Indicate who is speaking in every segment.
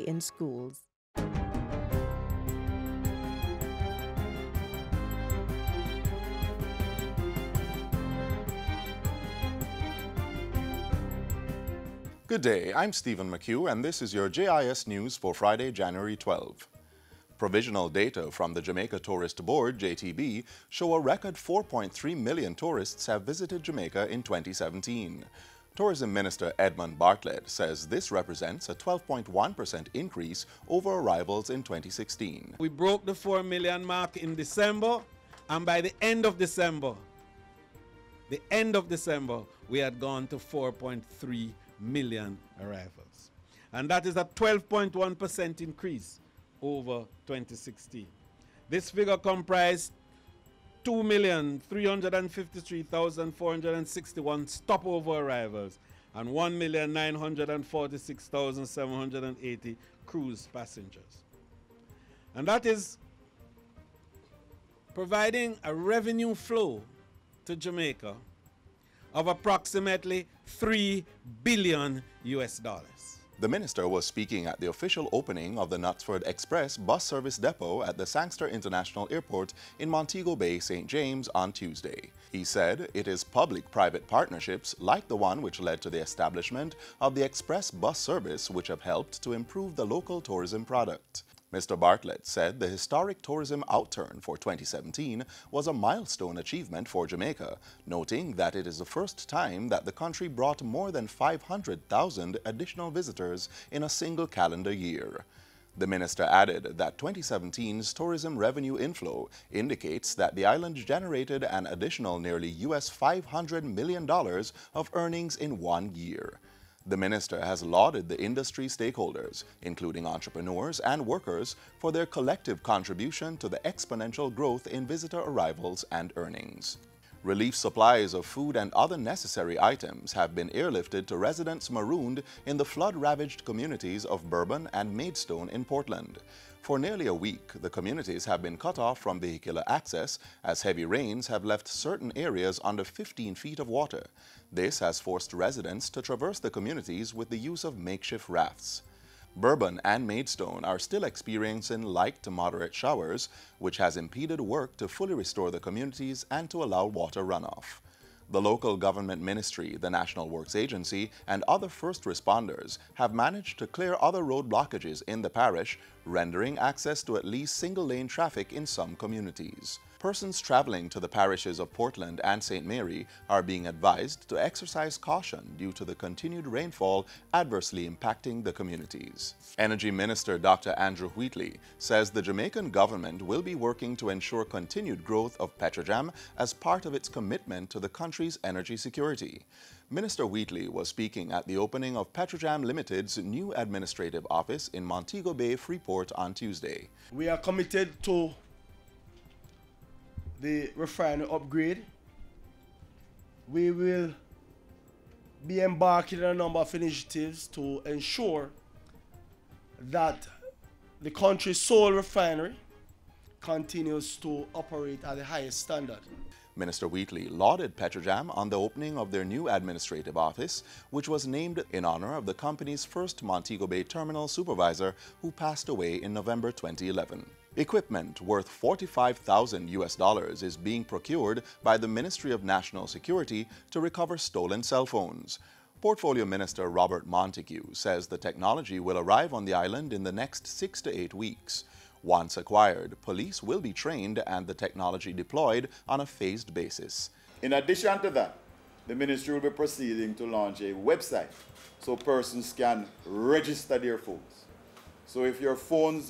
Speaker 1: in schools.
Speaker 2: Good day, I'm Stephen McHugh, and this is your JIS News for Friday, January 12. Provisional data from the Jamaica Tourist Board, JTB, show a record 4.3 million tourists have visited Jamaica in 2017. Tourism Minister Edmund Bartlett says this represents a 12.1% increase over arrivals in 2016.
Speaker 3: We broke the 4 million mark in December, and by the end of December, we had gone to 4.3 million arrivals. And that is a 12.1% increase over 2016. This figure comprised 2,353,461 stopover arrivals and 1,946,780 cruise passengers. And that is providing a revenue flow to Jamaica of approximately $3 billion.
Speaker 2: The minister was speaking at the official opening of the Knutsford Express bus service depot at the Sangster International Airport in Montego Bay, St. James on Tuesday. He said it is public-private partnerships like the one which led to the establishment of the express bus service which have helped to improve the local tourism product. Mr. Bartlett said the historic tourism outturn for 2017 was a milestone achievement for Jamaica, noting that it is the first time that the country brought more than 500,000 additional visitors in a single calendar year. The minister added that 2017's tourism revenue inflow indicates that the island generated an additional nearly US $500 million of earnings in 1 year. The minister has lauded the industry stakeholders, including entrepreneurs and workers, for their collective contribution to the exponential growth in visitor arrivals and earnings. Relief supplies of food and other necessary items have been airlifted to residents marooned in the flood-ravaged communities of Bourbon and Maidstone in Portland. For nearly a week, the communities have been cut off from vehicular access as heavy rains have left certain areas under 15 feet of water. This has forced residents to traverse the communities with the use of makeshift rafts. Bourbon and Maidstone are still experiencing light to moderate showers, which has impeded work to fully restore the communities and to allow water runoff. The local government ministry, the National Works Agency, and other first responders have managed to clear other road blockages in the parish, rendering access to at least single-lane traffic in some communities. Persons traveling to the parishes of Portland and St. Mary are being advised to exercise caution due to the continued rainfall adversely impacting the communities. Energy Minister Dr. Andrew Wheatley says the Jamaican government will be working to ensure continued growth of Petrojam as part of its commitment to the country's energy security. Minister Wheatley was speaking at the opening of Petrojam Limited's new administrative office in Montego Bay, Freeport on Tuesday.
Speaker 4: We are committed to the refinery upgrade. We will be embarking on a number of initiatives to ensure that the country's sole refinery continues to operate at the highest standard.
Speaker 2: Minister Wheatley lauded Petrojam on the opening of their new administrative office, which was named in honor of the company's first Montego Bay terminal supervisor who passed away in November 2011. Equipment worth $45,000 is being procured by the Ministry of National Security to recover stolen cell phones. Portfolio Minister Robert Montego says the technology will arrive on the island in the next 6 to 8 weeks. Once acquired, police will be trained and the technology deployed on a phased basis.
Speaker 5: In addition to that, the ministry will be proceeding to launch a website so persons can register their phones. So if your phone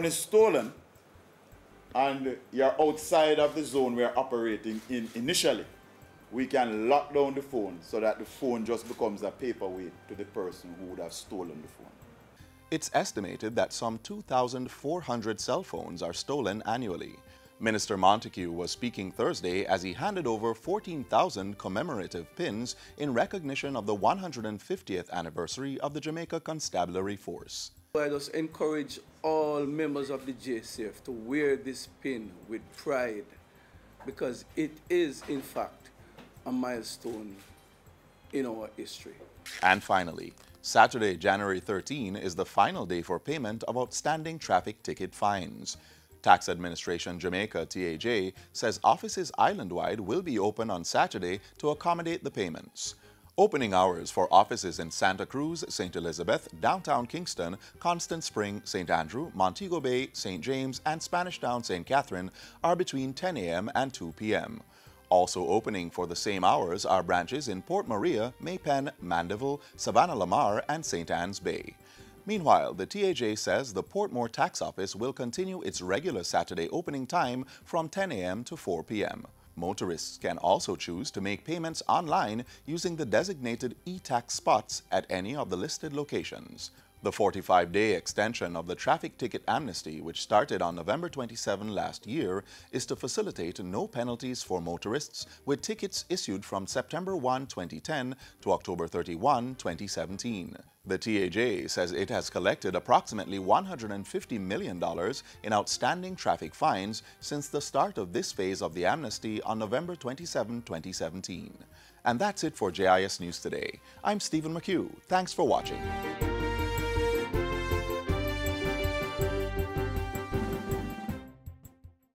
Speaker 5: is stolen and you're outside of the zone we're operating in initially, we can lock down the phone so that the phone just becomes a paperweight to the person who would have stolen the phone.
Speaker 2: It's estimated that some 2,400 cell phones are stolen annually. Minister Montego was speaking Thursday as he handed over 14,000 commemorative pins in recognition of the 150th anniversary of the Jamaica Constabulary Force.
Speaker 6: I just encourage all members of the JCF to wear this pin with pride because it is, in fact, a milestone in our history.
Speaker 2: And finally, Saturday, January 13 is the final day for payment of outstanding traffic ticket fines. Tax Administration Jamaica, TAJ, says offices island-wide will be open on Saturday to accommodate the payments. Opening hours for offices in Santa Cruz, St. Elizabeth, downtown Kingston, Constant Spring, St. Andrew, Montego Bay, St. James, and Spanish Town, St. Catherine are between 10 a.m. and 2 p.m. Also opening for the same hours are branches in Port Maria, Maypen, Mandeville, Savannah Lamar, and St. Anne's Bay. Meanwhile, the TAJ says the Portmore Tax Office will continue its regular Saturday opening time from 10 a.m. to 4 p.m. Motorists can also choose to make payments online using the designated e-tax spots at any of the listed locations. The 45-day extension of the traffic ticket amnesty, which started on November 27 last year, is to facilitate no penalties for motorists with tickets issued from September 1, 2010 to October 31, 2017. The TAJ says it has collected approximately $150 million in outstanding traffic fines since the start of this phase of the amnesty on November 27, 2017. And that's it for JIS News Today. I'm Stephen McHugh. Thanks for watching.